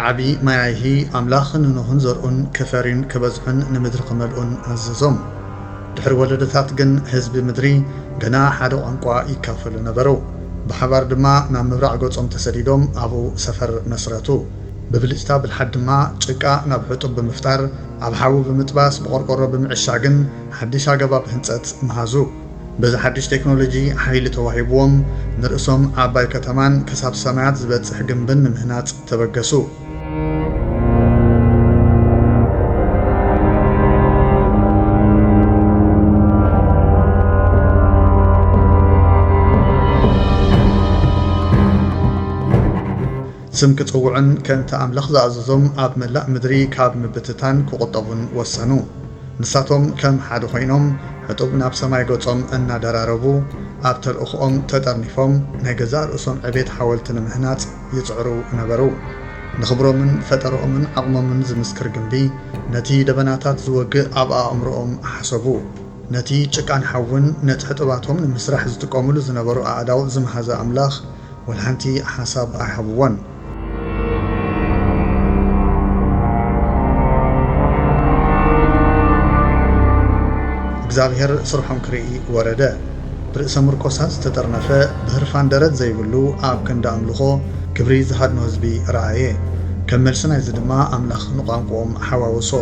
ዝዓቢ ማያይሂ ኣምላኽን ንኖህን ዘርኡን ከፈሪን ክበዝሑን ንምድሪ ክመልኡን ኣዘዞም። ድሕሪ ወለደታት ግን ህዝቢ ምድሪ ገና ሓደ ቋንቋ ይካፈሉ ነበሩ። ብሓባር ድማ ናብ ምብራቕ ገጾም ተሰዲዶም ኣብኡ ሰፈር መስረቱ። ብብልጭታ ብልሓድ ድማ ጭቃ ናብ ሕጡብ ብምፍጣር ኣብ ሓዊ ብምጥባስ ብቆርቆሮ ብምዕሻግን ሓድሽ ኣገባብ ህንፀት መሃዙ። በዚ ሓድሽ ቴክኖሎጂ ሓይሊ ተዋሂብዎም ንርእሶም ዓባይ ከተማን ክሳብ ሰማያት ዝበጽሕ ግንብን ንምህናጽ ተበገሱ። ስም ክጽውዕን ከእንተ ኣምላኽ ዝኣዘዞም ኣብ መላእ ምድሪ ካብ ምብትታን ክቁጠቡን ወሰኑ። ንሳቶም ከም ሓደ ኮይኖም ሕጡብ ናብ ሰማይ ገጾም እናደራረቡ ኣብ ተልእኽኦም ተጠርኒፎም ናይ ገዛ ርእሶም ዕቤት ሓወልቲ ንምህናጽ ይጽዕሩ ነበሩ። ንኽብሮምን ፈጠሮኦምን ዓቕሞምን ዝምስክር ግንቢ ነቲ ደበናታት ዝወግእ ኣብ ኣእምሮኦም ሓሰቡ። ነቲ ጭቃን ሓውን ነቲ ሕጡባቶም ንምስራሕ ዝጥቀሙሉ ዝነበሩ ኣእዳው ዝመሃዘ ኣምላኽ ወልሓንቲ ሓሳብ ኣይሃብዎን። እግዚአብሔር ስርሖም ክርኢ ወረደ። ብርእሰ ምርኮሳት ዝተጠርነፈ ብህርፋን ደረት ዘይብሉ ኣብ ክንዲ ኣምልኾ ክብሪ ዝሃድኖ ህዝቢ ረኣየ። ከም መልሲ ናይዚ ድማ ኣምላኽ ንቋንቋኦም ሓዋውሶ።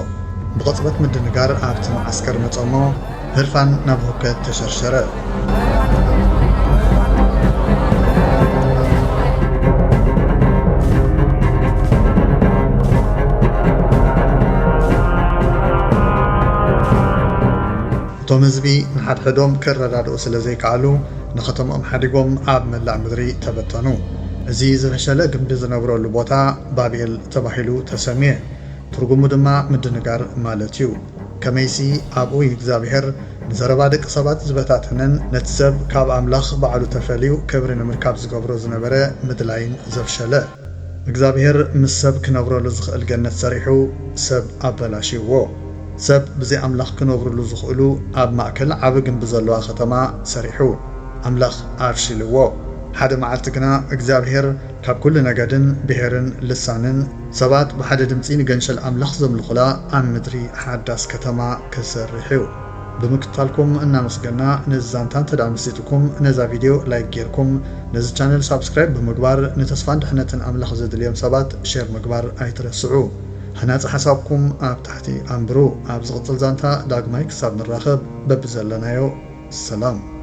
ብቕጽበት ምድንጋር ኣብቲ መዓስከር መጾሞ ህርፋን ናብ ሁከት ተሸርሸረ። እቶም ህዝቢ ንሓድሕዶም ክረዳድኡ ስለ ዘይከኣሉ ንኸተምኦም ሓዲጎም ኣብ መላእ ምድሪ ተበተኑ። እዚ ዝፈሸለ ግንቢ ዝነብረሉ ቦታ ባቤል ተባሂሉ ተሰምየ። ትርጉሙ ድማ ምድንጋር ማለት እዩ። ከመይሲ ኣብኡ እግዚኣብሔር ንዘረባ ደቂ ሰባት ዝበታተነን ነቲ ሰብ ካብ ኣምላኽ ባዕሉ ተፈልዩ ክብሪ ንምርካብ ዝገብሮ ዝነበረ ምድላይን ዘፍሸለ። እግዚኣብሔር ምስ ሰብ ክነብረሉ ዝኽእል ገነት ሰሪሑ ሰብ ኣበላሽይዎ። ሰብ ብዘይ ኣምላኽ ክነብሩሉ ዝኽእሉ ኣብ ማእከል ዓብ ግንቢ ዘለዋ ከተማ ሰሪሑ ኣምላኽ ኣርሽልዎ። ሓደ መዓልቲ ግና እግዚኣብሔር ካብ ኩሉ ነገድን ብሔርን ልሳንን ሰባት ብሓደ ድምፂ ንገንሸል ኣምላኽ ዘምልኹላ ኣብ ምድሪ ሓዳስ ከተማ ክሰርሕ እዩ። ብምክትታልኩም እናመስገና ነዚ ዛንታ እንተዳምሲትኩም ነዛ ቪድዮ ላይክ ጌርኩም ነዚ ቻነል ሳብስክራይብ ብምግባር ንተስፋን ድሕነትን ኣምላኽ ዘድልዮም ሰባት ሼር ምግባር ኣይትረስዑ። هناጽ حسابكم ኣብ ታሕቲ ኣንብሩ። ኣብ ዝቕጽል ዛንታ ዳግማይ ክሳብ ንራኸብ በብዘለናዮ ሰላም።